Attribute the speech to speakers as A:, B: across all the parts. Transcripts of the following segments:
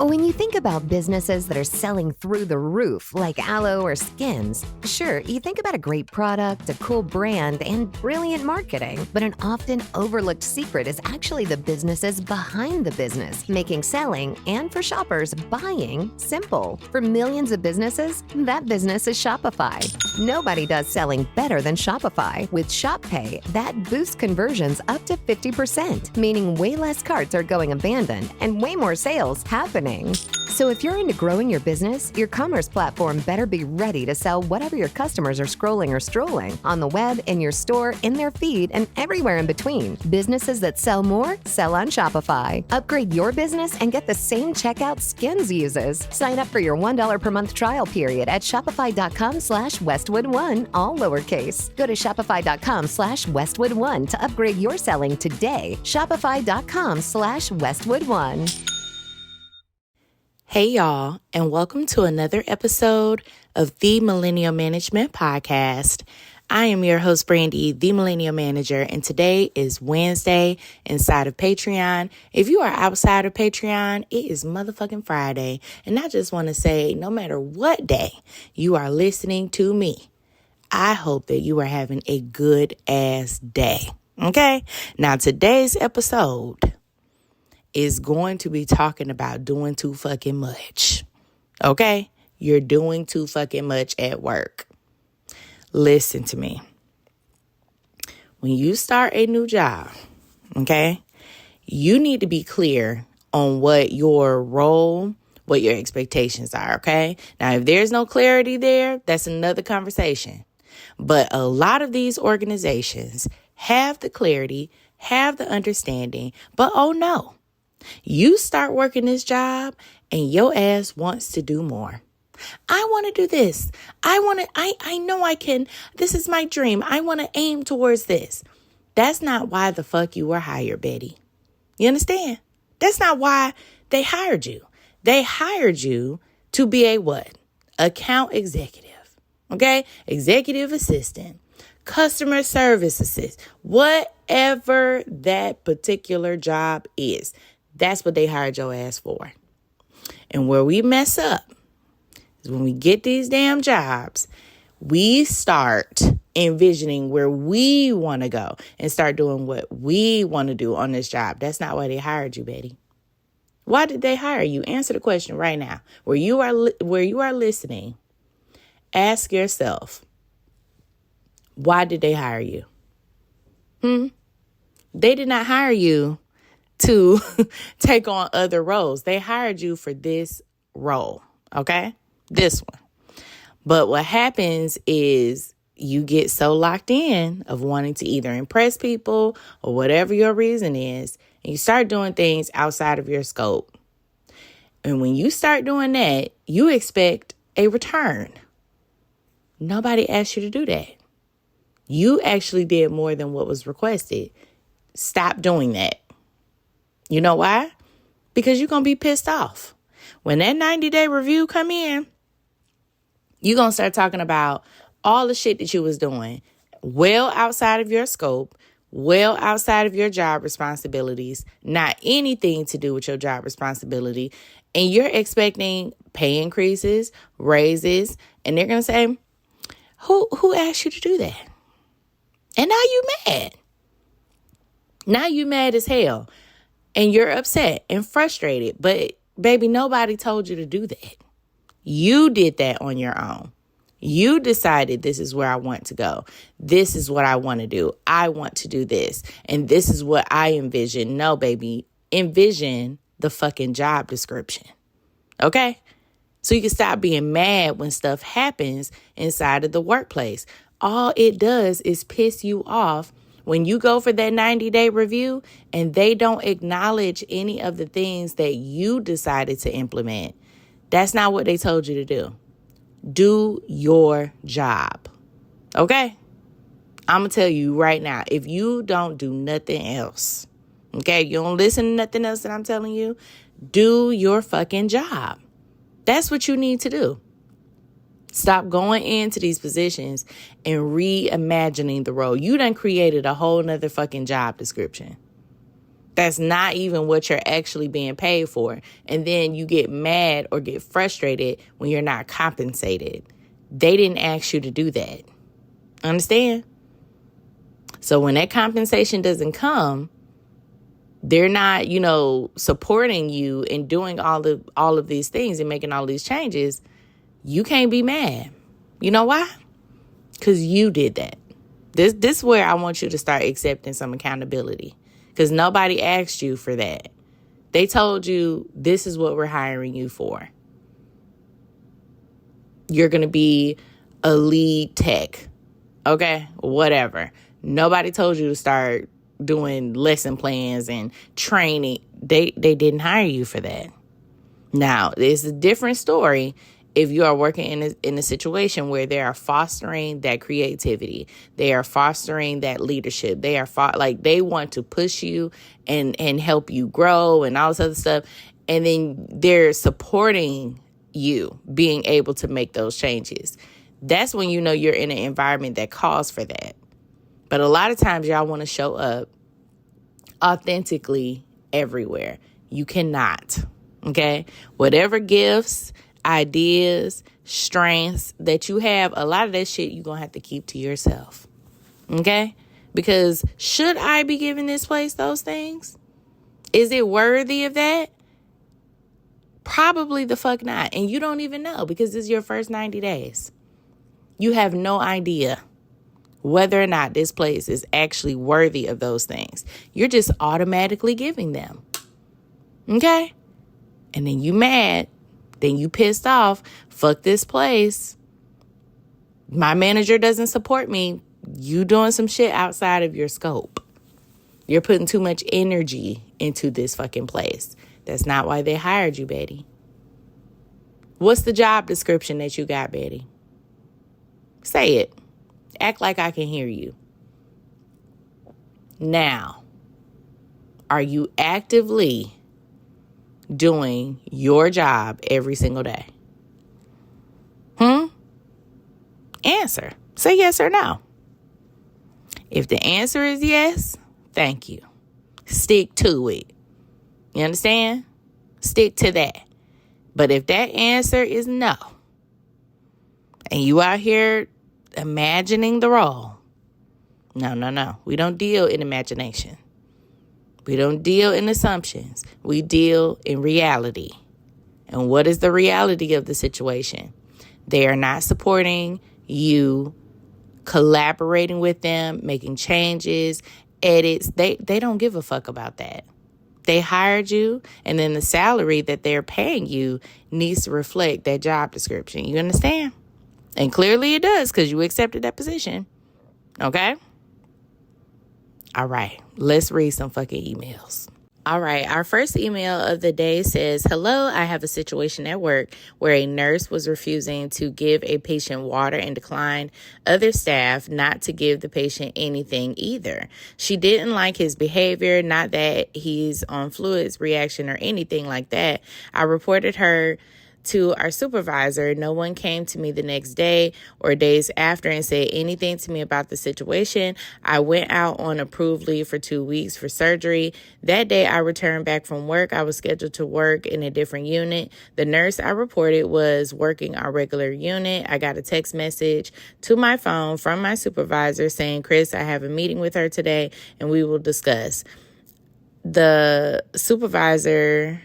A: When you think about businesses that are selling through the roof, like aloe or Skims, sure, you think about a great product, a cool brand, and brilliant marketing. But an often overlooked secret is actually the businesses behind the business, making selling and for shoppers, buying simple. For millions of businesses, that business is Shopify. Nobody does selling better than Shopify. With Shop Pay, that boosts conversions up to 50%, meaning way less carts are going abandoned and way more sales happening. So if you're into growing your business, your commerce platform better be ready to sell whatever your customers are scrolling or strolling on the web, in your store, in their feed, and everywhere in between. Businesses that sell more sell on Shopify. Upgrade your business and get the same checkout Skims uses. Sign up for your $1 per month trial period at shopify.com/Westwood1, all lowercase. Go to shopify.com/Westwood1 to upgrade your selling today. Shopify.com/Westwood1.
B: Hey y'all, and welcome to another episode of the Millennial Management Podcast. I am your host, Brandy, the Millennial Manager, and today is Wednesday inside of Patreon. If you are outside of Patreon, it is motherfucking Friday. And I just want to say, no matter what day you are listening to me, I hope that you are having a good ass day. Okay? Now, today's episode is going to be talking about doing too fucking much. Okay? You're doing too fucking much at work. Listen to me. When you start a new job, okay, you need to be clear on what your role, what your expectations are, okay? Now, if there's no clarity there, that's another conversation. But a lot of these organizations have the clarity, have the understanding, but oh no. You start working this job and your ass wants to do more. I want to do this. I know I can. This is my dream. I want to aim towards this. That's not why the fuck you were hired, Betty. You understand? That's not why they hired you. They hired you to be a what? Account executive. Okay? Executive assistant. Customer service assistant. Whatever that particular job is. That's what they hired your ass for. And where we mess up is when we get these damn jobs, we start envisioning where we want to go and start doing what we want to do on this job. That's not why they hired you, Betty. Why did they hire you? Answer the question right now. Where you are listening, ask yourself, why did they hire you? They did not hire you to take on other roles. They hired you for this role, okay? This one. But what happens is you get so locked in of wanting to either impress people or whatever your reason is, and you start doing things outside of your scope. And when you start doing that, you expect a return. Nobody asked you to do that. You actually did more than what was requested. Stop doing that. You know why? Because you're going to be pissed off. When that 90-day review come in, you're going to start talking about all the shit that you was doing well outside of your scope, well outside of your job responsibilities, not anything to do with your job responsibility. And you're expecting pay increases, raises, and they're going to say, who asked you to do that? And now you mad. Now you mad as hell. And you're upset and frustrated. But, baby, nobody told you to do that. You did that on your own. You decided this is where I want to go. This is what I want to do. I want to do this. And this is what I envision. No, baby. Envision the fucking job description. Okay? So you can stop being mad when stuff happens inside of the workplace. All it does is piss you off when you go for that 90-day review and they don't acknowledge any of the things that you decided to implement. That's not what they told you to do. Do your job. Okay? I'm going to tell you right now, if you don't do nothing else, okay, you don't listen to nothing else that I'm telling you, do your fucking job. That's what you need to do. Stop going into these positions and reimagining the role. You done created a whole nother fucking job description. That's not even what you're actually being paid for. And then you get mad or get frustrated when you're not compensated. They didn't ask you to do that. Understand? So when that compensation doesn't come, they're not, supporting you and doing all of these things and making all these changes. You can't be mad. You know why? Because you did that. This is where I want you to start accepting some accountability. Because nobody asked you for that. They told you, this is what we're hiring you for. You're going to be a lead tech. Okay? Whatever. Nobody told you to start doing lesson plans and training. They didn't hire you for that. Now, it's a different story if you are working in a situation where they are fostering that creativity, they are fostering that leadership, they are they want to push you and help you grow and all this other stuff, and then they're supporting you being able to make those changes. That's when you know you're in an environment that calls for that. But a lot of times y'all want to show up authentically everywhere. You cannot. Okay? Whatever gifts, ideas, strengths that you have, a lot of that shit you're going to have to keep to yourself. Okay? Because should I be giving this place those things? Is it worthy of that? Probably the fuck not. And you don't even know because it's your first 90 days. You have no idea whether or not this place is actually worthy of those things. You're just automatically giving them. Okay? And then you mad. Then you pissed off. Fuck this place. My manager doesn't support me. You doing some shit outside of your scope. You're putting too much energy into this fucking place. That's not why they hired you, Betty. What's the job description that you got, Betty? Say it. Act like I can hear you. Now, are you actively doing your job every single day? Answer. Say yes or no. If the answer is yes, thank you. Stick to it. You understand? Stick to that. But if that answer is no, and you out here imagining the role, no. We don't deal in imagination. We don't deal in assumptions. We deal in reality. And what is the reality of the situation? They are not supporting you, collaborating with them, making changes, edits. They don't give a fuck about that. They hired you, and then the salary that they're paying you needs to reflect that job description. You understand? And clearly it does because you accepted that position. Okay? All right. Let's read some fucking emails. All right, our first email of the day says, hello, I have a situation at work where a nurse was refusing to give a patient water and declined other staff not to give the patient anything either. She didn't like his behavior, not that he's on fluids reaction or anything like that. I reported her to our supervisor. No one came to me the next day or days after and said anything to me about the situation. I went out on approved leave for 2 weeks for surgery. That day I returned back from work. I was scheduled to work in a different unit. The nurse I reported was working our regular unit. I got a text message to my phone from my supervisor saying, Chris, I have a meeting with her today and we will discuss. The supervisor,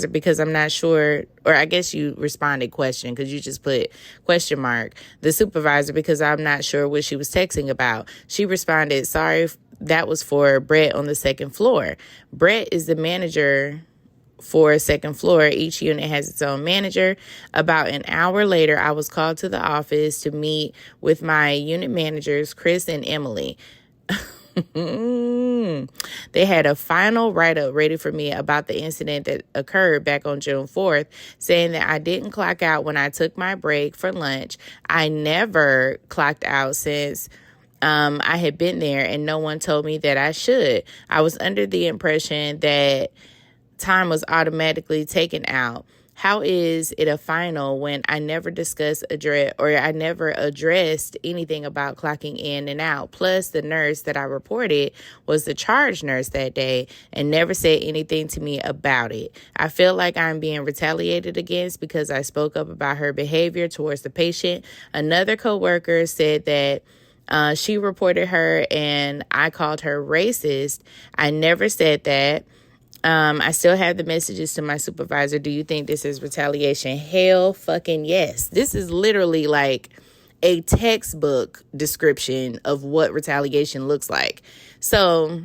B: because I'm not sure, or I guess you responded question because you just put question mark. The supervisor, because I'm not sure what she was texting about. She responded, sorry, that was for Brett on the second floor. Brett is the manager for a second floor. Each unit has its own manager. About an hour later, I was called to the office to meet with my unit managers, Chris and Emily. They had a final write-up ready for me about the incident that occurred back on June 4th, saying that I didn't clock out when I took my break for lunch. I never clocked out since I had been there, and no one told me that I should. I was under the impression that time was automatically taken out. How is it a final when I never I never addressed anything about clocking in and out? Plus, the nurse that I reported was the charge nurse that day and never said anything to me about it. I feel like I'm being retaliated against because I spoke up about her behavior towards the patient. Another coworker said that she reported her and I called her racist. I never said that. I still have the messages to my supervisor. Do you think this is retaliation? Hell fucking yes. This is literally like a textbook description of what retaliation looks like. So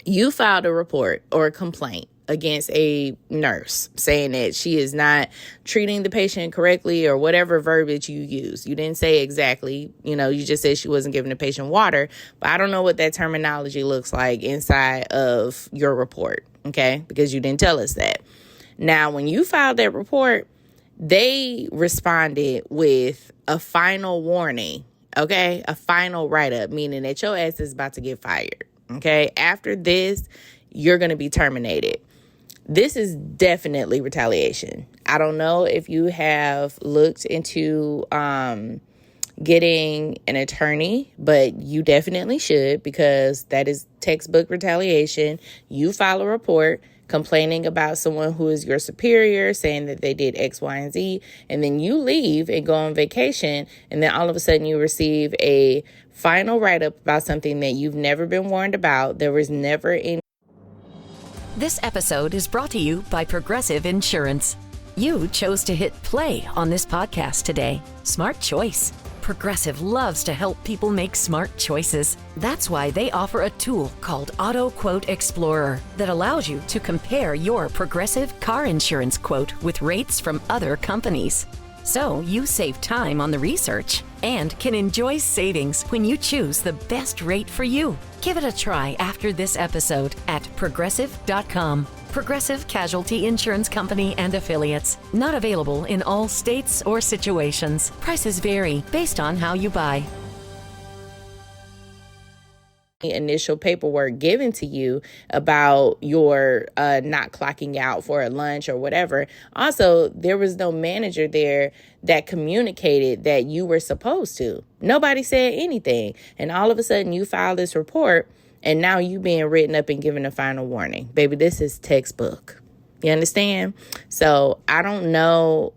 B: you filed a report or a complaint against a nurse saying that she is not treating the patient correctly or whatever verbiage you use. You didn't say exactly, you just said she wasn't giving the patient water, but I don't know what that terminology looks like inside of your report, okay? Because you didn't tell us that. Now, when you filed that report, they responded with a final warning, okay? A final write-up, meaning that your ass is about to get fired, okay? After this, you're going to be terminated. This is definitely retaliation. I don't know if you have looked into getting an attorney, but you definitely should, because that is textbook retaliation. You file a report complaining about someone who is your superior, saying that they did X, Y, and Z, and then you leave and go on vacation, and then all of a sudden you receive a final write-up about something that you've never been warned about. There was never any.
C: This episode is brought to you by Progressive Insurance. You chose to hit play on this podcast today. Smart choice. Progressive loves to help people make smart choices. That's why they offer a tool called Auto Quote Explorer that allows you to compare your Progressive car insurance quote with rates from other companies. So you save time on the research and can enjoy savings when you choose the best rate for you. Give it a try after this episode at Progressive.com. Progressive Casualty Insurance Company and Affiliates. Not available in all states or situations. Prices vary based on how you buy.
B: Initial paperwork given to you about your not clocking out for a lunch or whatever. Also, there was no manager there that communicated that you were supposed to. Nobody said anything. And all of a sudden you file this report and now you being written up and given a final warning. Baby, this is textbook. You understand? So I don't know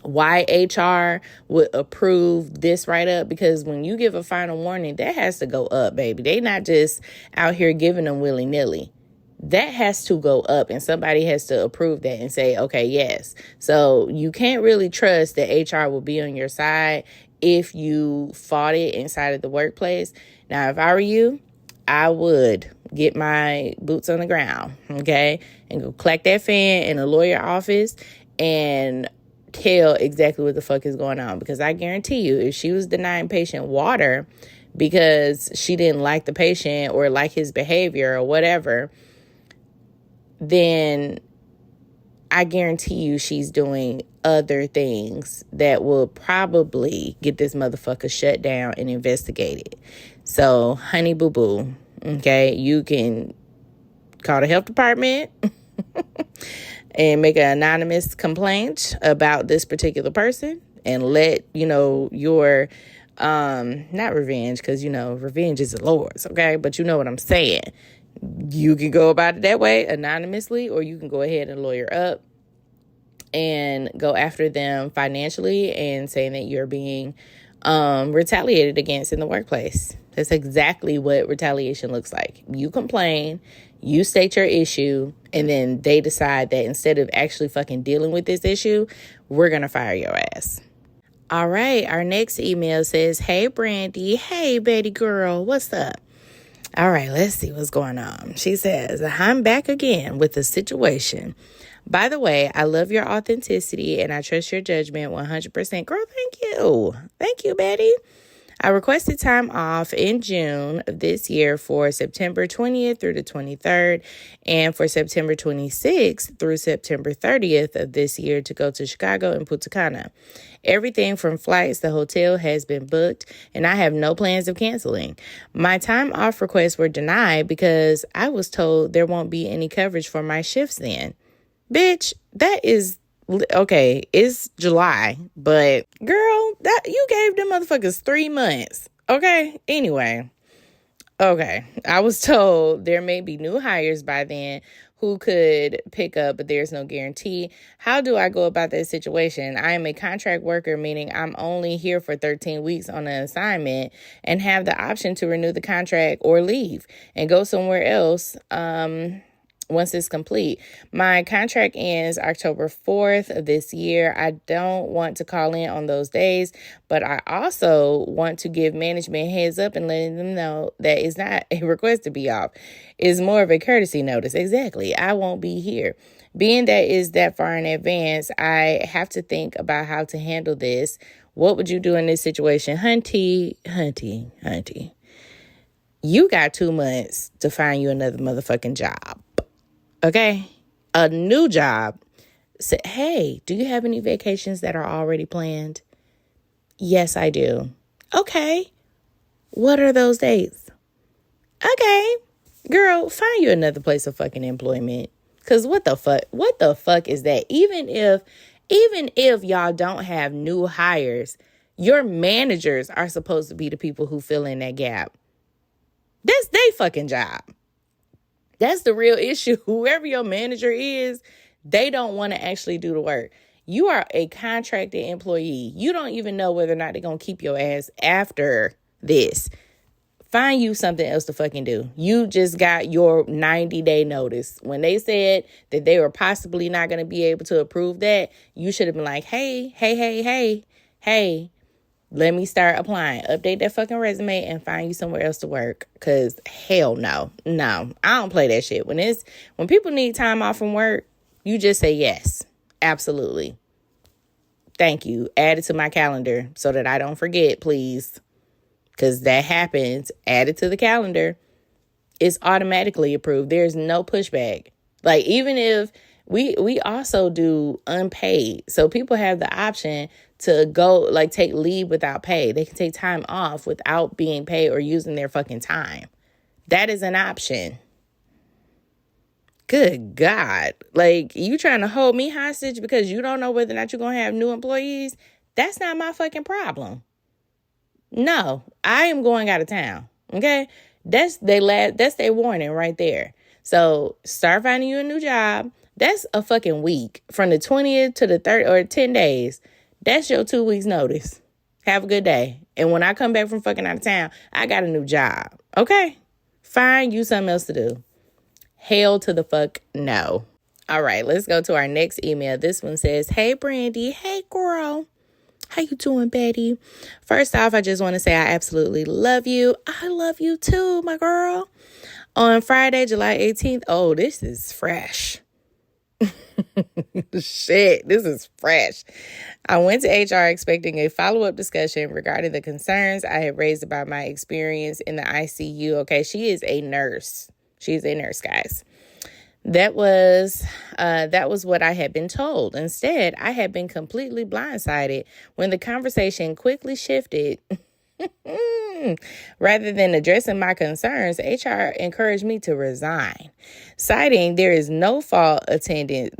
B: why HR would approve this write-up, because when you give a final warning, that has to go up, baby. They not just out here giving them willy-nilly. That has to go up, and somebody has to approve that and say, okay, yes. So you can't really trust that HR will be on your side if you fought it inside of the workplace. Now, if I were you, I would get my boots on the ground, okay, and go clack that fan in a lawyer office and tell exactly what the fuck is going on. Because I guarantee you, if she was denying patient water because she didn't like the patient or like his behavior or whatever, then I guarantee you she's doing other things that will probably get this motherfucker shut down and investigated. So, honey boo boo, okay, you can call the health department and make an anonymous complaint about this particular person and let, your, not revenge, because, revenge is the Lord's, okay? But you know what I'm saying. You can go about it that way, anonymously, or you can go ahead and lawyer up and go after them financially and saying that you're being retaliated against in the workplace. That's exactly what retaliation looks like. You complain, you state your issue, and then they decide that instead of actually fucking dealing with this issue, we're going to fire your ass. All right, our next email says, hey, Brandy. Hey, baby girl, what's up? All right, let's see what's going on. She says, I'm back again with a situation. By the way, I love your authenticity and I trust your judgment 100%. Girl, thank you. Thank you, Betty. I requested time off in June of this year for September 20th through the 23rd and for September 26th through September 30th of this year to go to Chicago and Punta Cana. Everything from flights to hotel has been booked and I have no plans of canceling. My time off requests were denied because I was told there won't be any coverage for my shifts then. Bitch, that is okay. It's July, but girl, that you gave them motherfuckers 3 months. Okay. Anyway, okay. I was told there may be new hires by then who could pick up, but there's no guarantee. How do I go about that situation? I am a contract worker, meaning I'm only here for 13 weeks on an assignment and have the option to renew the contract or leave and go somewhere else. Once it's complete. My contract ends October 4th of this year. I don't want to call in on those days, but I also want to give management heads up and letting them know that it's not a request to be off. It's more of a courtesy notice. Exactly. I won't be here. Being that is that far in advance, I have to think about how to handle this. What would you do in this situation? Hunty. You got 2 months to find you another motherfucking job. Okay, a new job. Say, hey, do you have any vacations that are already planned? Yes, I do. Okay, what are those dates? Okay, girl, find you another place of fucking employment. Cause what the fuck is that? Even if y'all don't have new hires, your managers are supposed to be the people who fill in that gap. That's their fucking job. That's the real issue. Whoever your manager is, they don't want to actually do the work. You are a contracted employee. You don't even know whether or not they're going to keep your ass after this. Find you something else to fucking do. You just got your 90-day notice. When they said that they were possibly not going to be able to approve that, you should have been like, hey, let me start applying. Update that fucking resume and find you somewhere else to work. Because hell no. I don't play that shit. When people need time off from work, you just say yes. Absolutely. Thank you. Add it to my calendar so that I don't forget, please. Because that happens. Add it to the calendar. It's automatically approved. There's no pushback. Like, even if we also do unpaid. So people have the option to go, like, take leave without pay. They can take time off without being paid or using their fucking time. That is an option. Good God. Like, you trying to hold me hostage because you don't know whether or not you're going to have new employees? That's not my fucking problem. No, I am going out of town. Okay? That's their warning right there. So start finding you a new job. That's a fucking week. From the 20th to the 30th, or 10 days. That's your 2 weeks notice. Have a good day. And when I come back from fucking out of town, I got a new job. Okay? Find you something else to do. Hell to the fuck no. All right, let's go to our next email. This one says, hey, Brandy. Hey, girl. How you doing, Betty? First off, I just want to say I absolutely love you. I love you too, my girl. On Friday, July 18th. Oh, this is fresh. Shit, this is fresh. I went to HR expecting a follow-up discussion regarding the concerns I had raised about my experience in the ICU. Okay, she is a nurse. She's a nurse, guys. That was what I had been told. Instead, I had been completely blindsided when the conversation quickly shifted. Rather than addressing my concerns, HR encouraged me to resign, citing there's a no fault attendance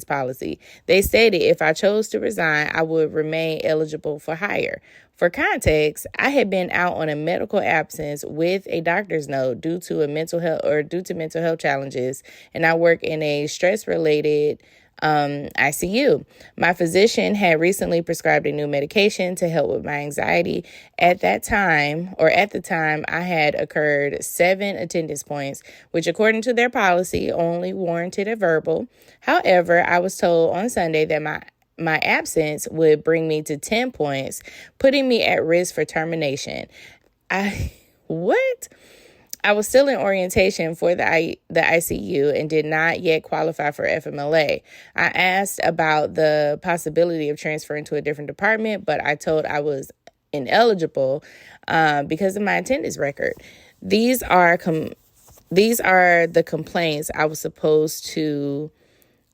B: policy. They stated if I chose to resign, I would remain eligible for hire. For context, I had been out on a medical absence with a doctor's note due to mental health challenges, and I work in a stress-related ICU. My physician had recently prescribed a new medication to help with my anxiety. At the time, I had occurred 7 attendance points, which according to their policy only warranted a verbal. However, I was told on Sunday that my absence would bring me to 10 points, putting me at risk for termination. What? I was still in orientation for the ICU and did not yet qualify for FMLA. I asked about the possibility of transferring to a different department, but I told I was ineligible because of my attendance record. These are the complaints I was supposed to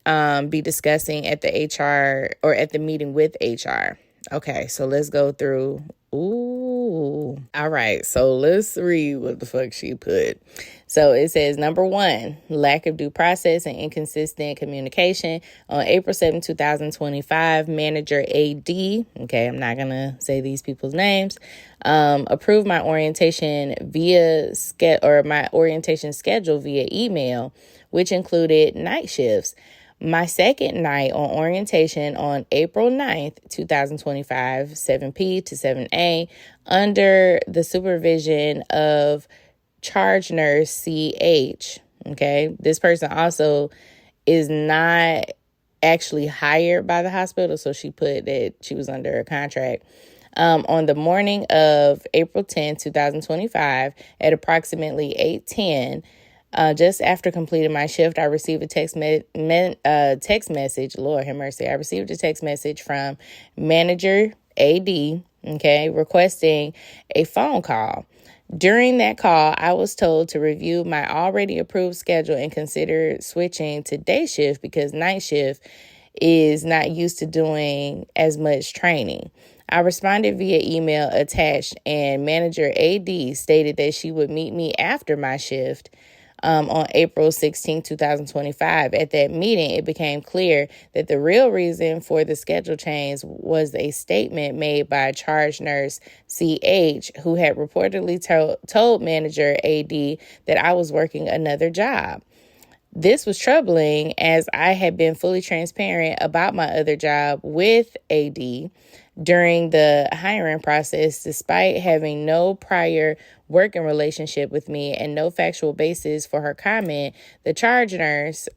B: be discussing at the HR or at the meeting with HR. Okay, so let's go through. Ooh. Ooh. All right. So let's read what the fuck she put. So it says, number 1, lack of due process and inconsistent communication. On April 7, 2025, manager AD, okay, I'm not going to say these people's names, approved my orientation my orientation schedule via email, which included night shifts. My second night on orientation on April 9th, 2025, 7p to 7a, under the supervision of charge nurse CH. Okay, this person also is not actually hired by the hospital, so she put that she was under a contract. On the morning of April 10th, 2025, at approximately 8:10, just after completing my shift, I received a text message. Lord have mercy. I received a text message from manager AD, okay, requesting a phone call. During that call, I was told to review my already approved schedule and consider switching to day shift because night shift is not used to doing as much training. I responded via email attached, and manager AD stated that she would meet me after my shift on April 16, 2025. At that meeting, it became clear that the real reason for the schedule change was a statement made by charge nurse CH, who had reportedly told manager AD that I was working another job. This was troubling as I had been fully transparent about my other job with AD during the hiring process, despite having no prior working relationship with me and no factual basis for her comment. The charge nurse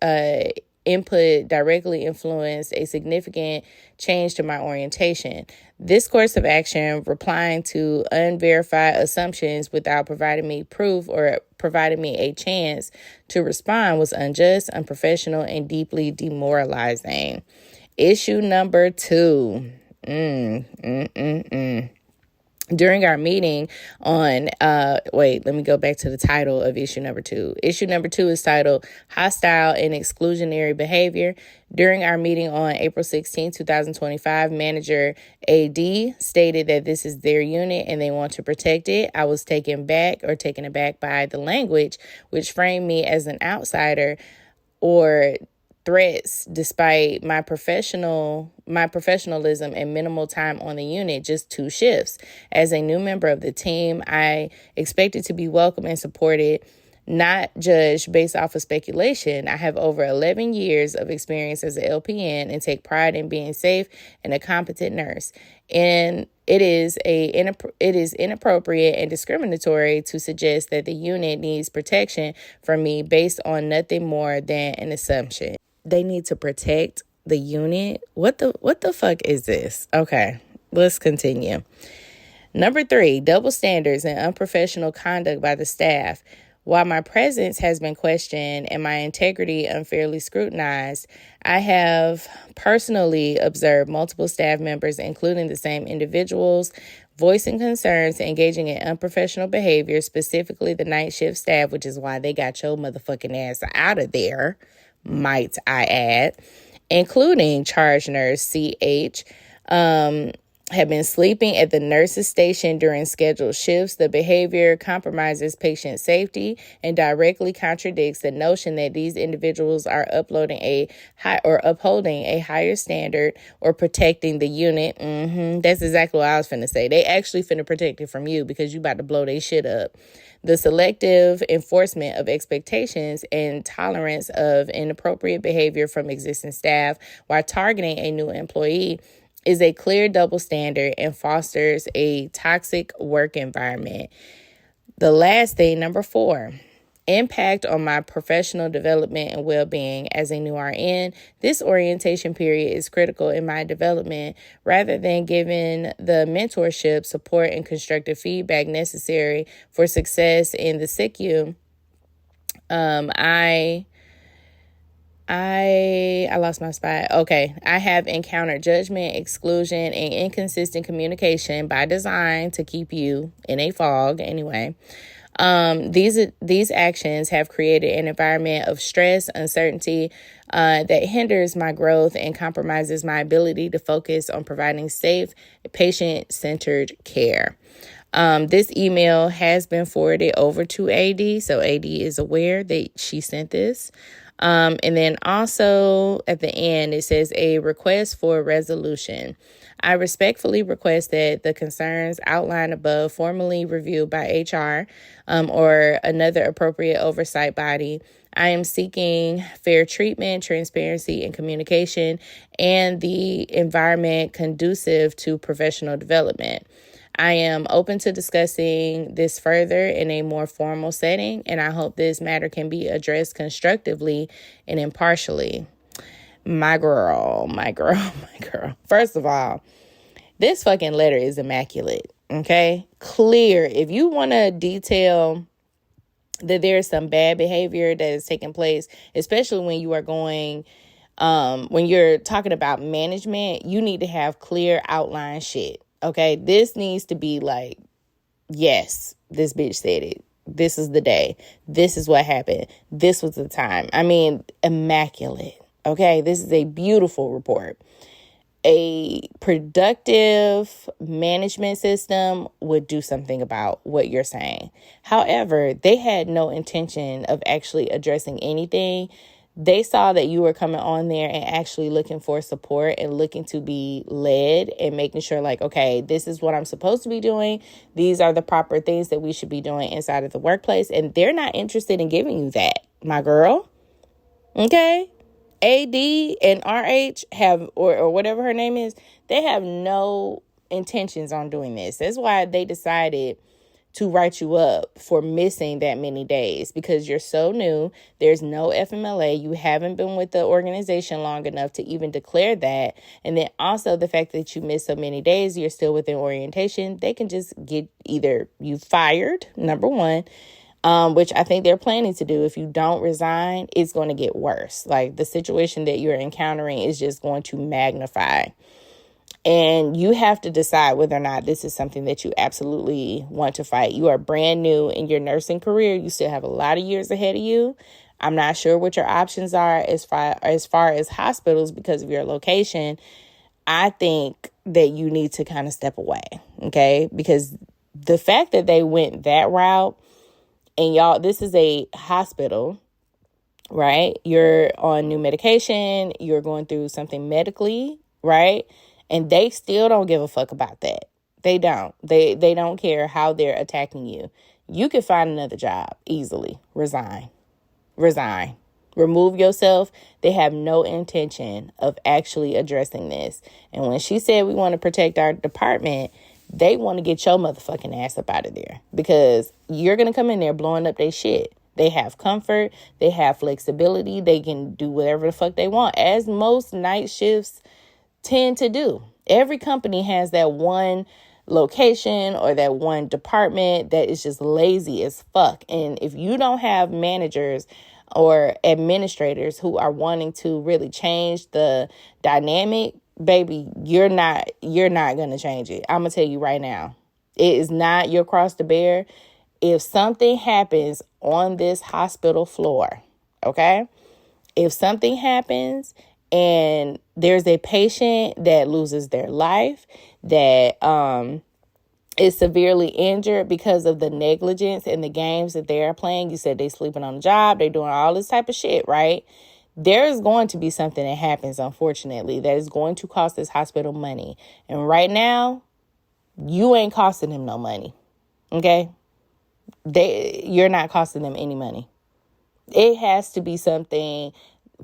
B: input directly influenced a significant change to my orientation. This course of action, replying to unverified assumptions without providing me proof or providing me a chance to respond, was unjust, unprofessional, and deeply demoralizing. Issue number 2. During our meeting on, let me go back to the title of issue number 2. Issue number 2 is titled Hostile and Exclusionary Behavior. During our meeting on April 16, 2025, manager AD stated that this is their unit and they want to protect it. I was taken aback by the language, which framed me as an outsider or threats, despite my professionalism and minimal time on the unit, just 2 shifts. As a new member of the team, I expected to be welcomed and supported, not judged based off of speculation. I have over 11 years of experience as an LPN and take pride in being safe and a competent nurse. And it is inappropriate and discriminatory to suggest that the unit needs protection from me based on nothing more than an assumption. They need to protect the unit. What the fuck is this? Okay, let's continue. Number 3, double standards and unprofessional conduct by the staff. While my presence has been questioned and my integrity unfairly scrutinized, I have personally observed multiple staff members, including the same individuals, voicing concerns, engaging in unprofessional behavior, specifically the night shift staff, which is why they got your motherfucking ass out of there, might I add, including charge nurse CH, have been sleeping at the nurse's station during scheduled shifts. The behavior compromises patient safety and directly contradicts the notion that these individuals are upholding a higher standard or protecting the unit. That's exactly what I was finna say. They actually finna protect it from you because you about to blow they shit up. The selective enforcement of expectations and tolerance of inappropriate behavior from existing staff while targeting a new employee is a clear double standard and fosters a toxic work environment. The last thing, number 4, impact on my professional development and well-being as a new RN. This orientation period is critical in my development. Rather than giving the mentorship, support, and constructive feedback necessary for success in the SICU, I lost my spot. Okay. I have encountered judgment, exclusion, and inconsistent communication by design to keep you in a fog anyway. These actions have created an environment of stress, uncertainty, that hinders my growth and compromises my ability to focus on providing safe, patient-centered care. This email has been forwarded over to AD, so AD is aware that she sent this. And then also at the end, it says a request for resolution. I respectfully request that the concerns outlined above formally reviewed by HR or another appropriate oversight body. I am seeking fair treatment, transparency, and communication, and the environment conducive to professional development. I am open to discussing this further in a more formal setting, and I hope this matter can be addressed constructively and impartially. My girl. First of all, this fucking letter is immaculate, okay? Clear. If you want to detail that there's some bad behavior that is taking place, especially when you are going, when you're talking about management, you need to have clear outline shit. Okay, this needs to be like, yes, this bitch said it. This is the day. This is what happened. This was the time. I mean, immaculate. Okay, this is a beautiful report. A productive management system would do something about what you're saying. However, they had no intention of actually addressing anything. They saw that you were coming on there and actually looking for support and looking to be led and making sure like, okay, this is what I'm supposed to be doing. These are the proper things that we should be doing inside of the workplace. And they're not interested in giving you that, my girl. Okay. AD and RH have, or whatever her name is, they have no intentions on doing this. That's why they decided to write you up for missing that many days, because you're so new. There's no FMLA. You haven't been with the organization long enough to even declare that. And then also the fact that you missed so many days, you're still within orientation. They can just get either you fired, number one, which I think they're planning to do. If you don't resign, it's going to get worse. Like the situation that you're encountering is just going to magnify. And you have to decide whether or not this is something that you absolutely want to fight. You are brand new in your nursing career. You still have a lot of years ahead of you. I'm not sure what your options are as far as hospitals because of your location. I think that you need to kind of step away, okay? Because the fact that they went that route, and y'all, this is a hospital, right? You're on new medication. You're going through something medically, right? And they still don't give a fuck about that. They don't. They don't care how they're attacking you. You can find another job easily. Resign. Remove yourself. They have no intention of actually addressing this. And when she said we want to protect our department, they want to get your motherfucking ass up out of there, because you're going to come in there blowing up their shit. They have comfort. They have flexibility. They can do whatever the fuck they want, as most night shifts tend to do. Every company has that one location or that one department that is just lazy as fuck. And if you don't have managers or administrators who are wanting to really change the dynamic, baby, you're not going to change it. I'm going to tell you right now, it is not your cross to bear. If something happens on this hospital floor, okay? If something happens and there's a patient that loses their life, that is severely injured because of the negligence and the games that they are playing. You said they sleeping on the job. They're doing all this type of shit, right? There is going to be something that happens, unfortunately, that is going to cost this hospital money. And right now, you ain't costing them no money, okay? You're not costing them any money. It has to be something.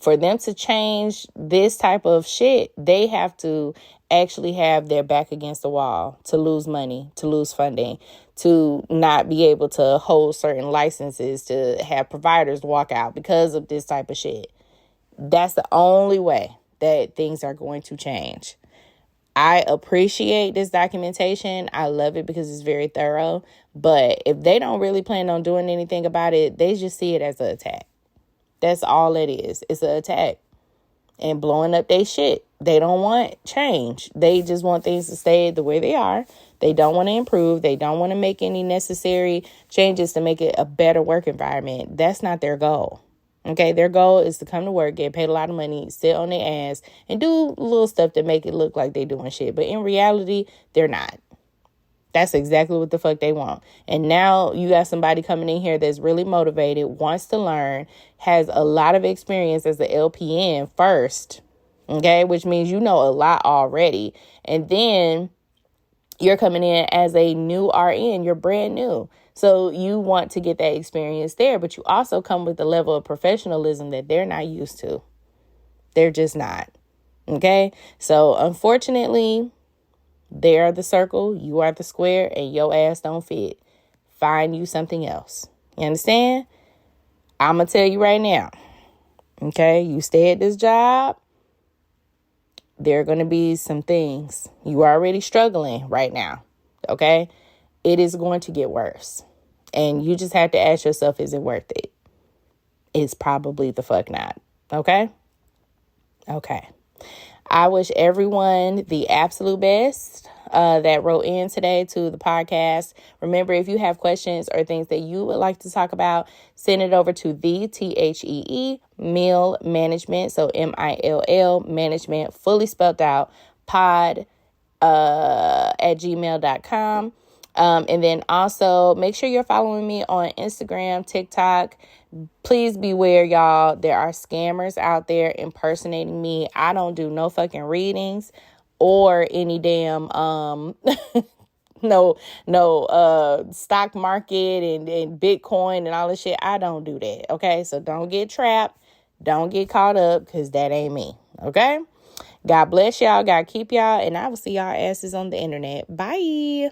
B: For them to change this type of shit, they have to actually have their back against the wall, to lose money, to lose funding, to not be able to hold certain licenses, to have providers walk out because of this type of shit. That's the only way that things are going to change. I appreciate this documentation. I love it because it's very thorough. But if they don't really plan on doing anything about it, they just see it as an attack. That's all it is. It's an attack and blowing up their shit. They don't want change. They just want things to stay the way they are. They don't want to improve. They don't want to make any necessary changes to make it a better work environment. That's not their goal. Okay, their goal is to come to work, get paid a lot of money, sit on their ass, and do little stuff to make it look like they're doing shit. But in reality, they're not. That's exactly what the fuck they want. And now you got somebody coming in here that's really motivated, wants to learn, has a lot of experience as an LPN first, okay, which means you know a lot already. And then you're coming in as a new RN. You're brand new. So you want to get that experience there, but you also come with the level of professionalism that they're not used to. They're just not. Okay? So unfortunately, they are the circle, you are the square, and your ass don't fit. Find you something else. You understand? I'm going to tell you right now. Okay? You stay at this job, there are going to be some things. You are already struggling right now. Okay? It is going to get worse. And you just have to ask yourself, is it worth it? It's probably the fuck not. Okay? Okay. I wish everyone the absolute best that wrote in today to the podcast. Remember, if you have questions or things that you would like to talk about, send it over to Mill Management. So MILL Management, fully spelled out, pod at gmail.com. And then also make sure you're following me on Instagram, TikTok. Please beware, y'all. There are scammers out there impersonating me. I don't do no fucking readings or any damn stock market and Bitcoin and all this shit. I don't do that. Okay, so don't get trapped. Don't get caught up, because that ain't me. Okay, God bless y'all. God keep y'all, and I will see y'all asses on the internet. Bye.